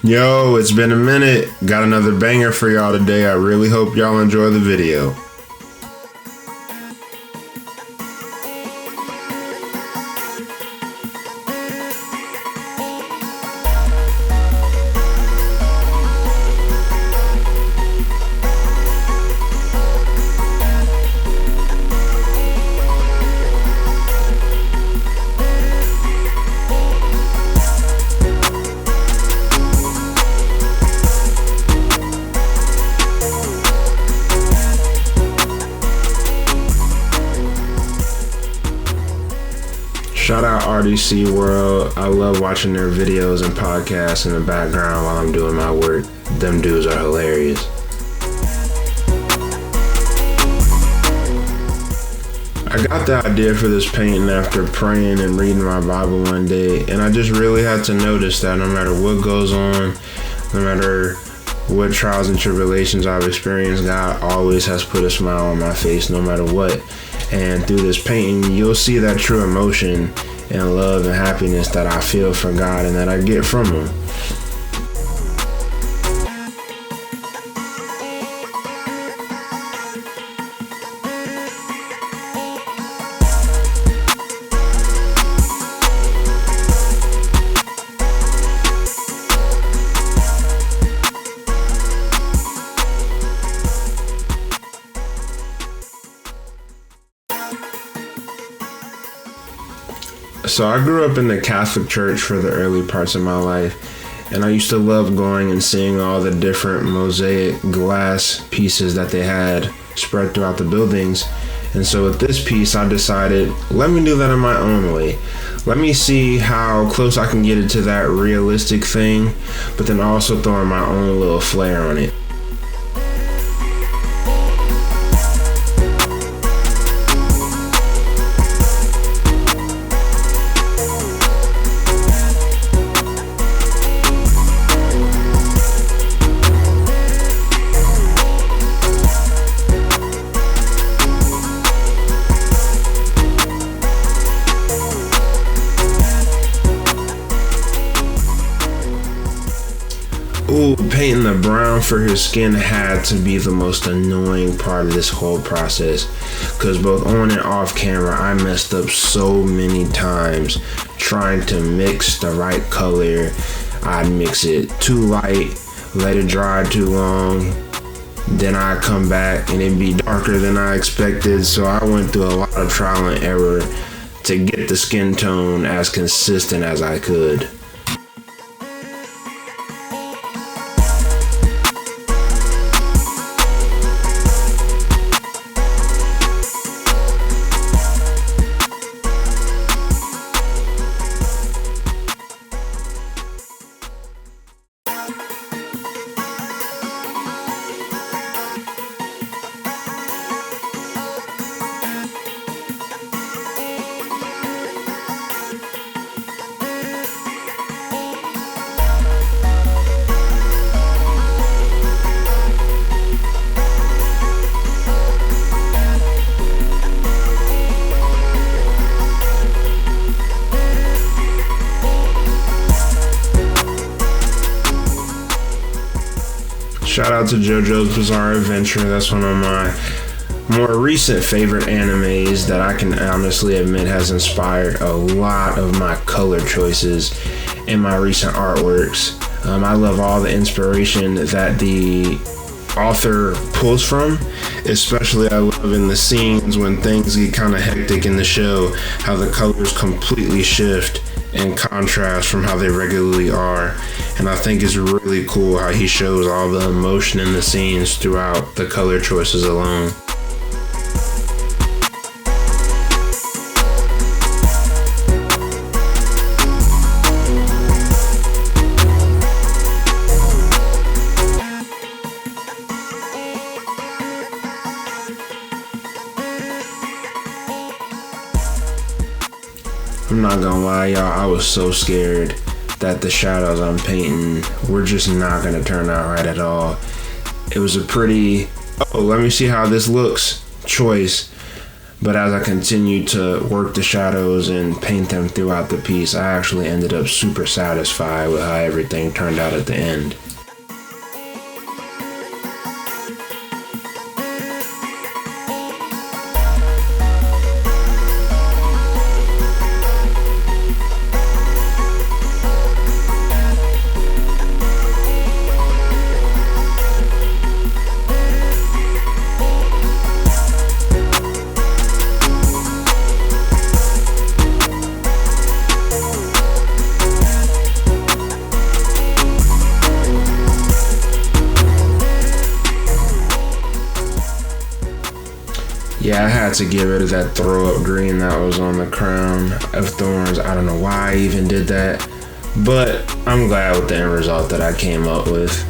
Yo, it's been a minute. Got another banger for y'all today. I really hope y'all enjoy the video. Shout out RDC World. I love watching their videos and podcasts in the background while I'm doing my work. Them dudes are hilarious. I got the idea for this painting after praying and reading my Bible one day, and I just really had to notice that no matter what goes on, no matter what trials and tribulations I've experienced, God always has put a smile on my face no matter what. And through this painting, you'll see that true emotion and love and happiness that I feel for God and that I get from Him. So I grew up in the Catholic Church for the early parts of my life, and I used to love going and seeing all the different mosaic glass pieces that they had spread throughout the buildings. And so with this piece, I decided, let me do that in my own way. Let me see how close I can get it to that realistic thing, but then also throwing my own little flair on it. Ooh, painting the brown for his skin had to be the most annoying part of this whole process, because both on and off camera I messed up so many times trying to mix the right color. I'd mix it too light, let it dry too long, then I'd come back and it'd be darker than I expected. So I went through a lot of trial and error to get the skin tone as consistent as I could. Shout out to JoJo's Bizarre Adventure. That's one of my more recent favorite animes that I can honestly admit has inspired a lot of my color choices in my recent artworks. I love all the inspiration that the author pulls from, especially I love in the scenes when things get kind of hectic in the show, how the colors completely shift in contrast from how they regularly are. And I think it's really cool how he shows all the emotion in the scenes throughout the color choices alone. I'm not gonna lie, y'all, I was so scared that the shadows I'm painting were just not gonna turn out right at all. It was a pretty, oh, let me see how this looks choice. But as I continued to work the shadows and paint them throughout the piece, I actually ended up super satisfied with how everything turned out at the end. Yeah, I had to get rid of that throw up green that was on the crown of thorns. I don't know why I even did that, but I'm glad with the end result that I came up with.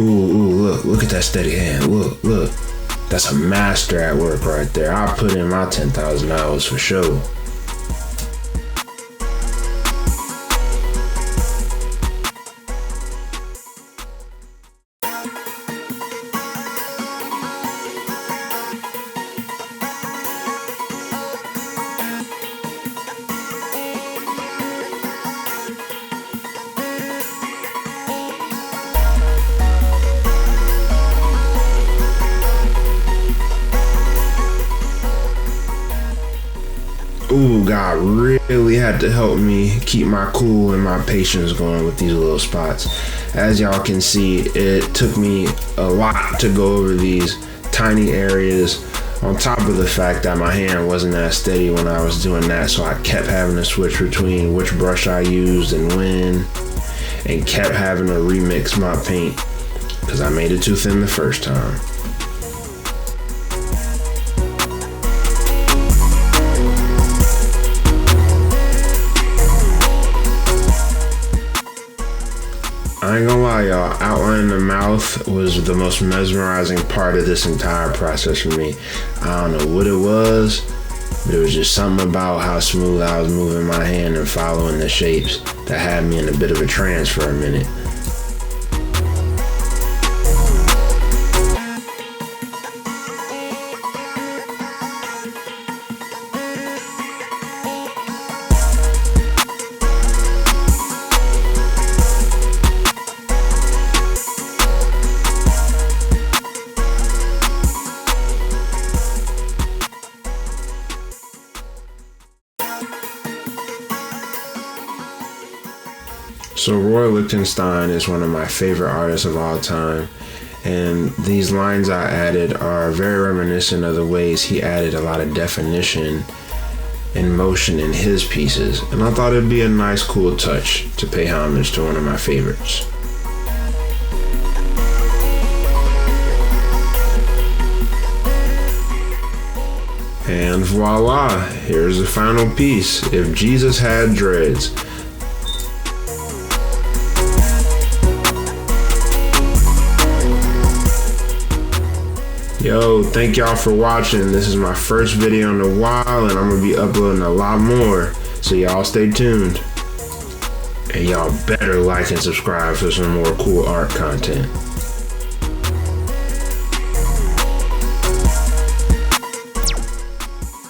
Ooh, look at that steady hand. Look. That's a master at work right there. I'll put in my 10,000 hours for sure. Ooh, God really had to help me keep my cool and my patience going with these little spots. As y'all can see, it took me a lot to go over these tiny areas, on top of the fact that my hand wasn't as steady when I was doing that, so I kept having to switch between which brush I used and when, and kept having to remix my paint because I made it too thin the first time. I ain't gonna lie, y'all, outlining the mouth was the most mesmerizing part of this entire process for me. I don't know what it was, but it was just something about how smooth I was moving my hand and following the shapes that had me in a bit of a trance for a minute. So Roy Lichtenstein is one of my favorite artists of all time, and these lines I added are very reminiscent of the ways he added a lot of definition and motion in his pieces, and I thought it'd be a nice, cool touch to pay homage to one of my favorites. And voila, here's the final piece, If Jesus Had Dreads. Yo, thank y'all for watching. This is my first video in a while, and I'm gonna be uploading a lot more, so y'all stay tuned. And y'all better like and subscribe for some more cool art content.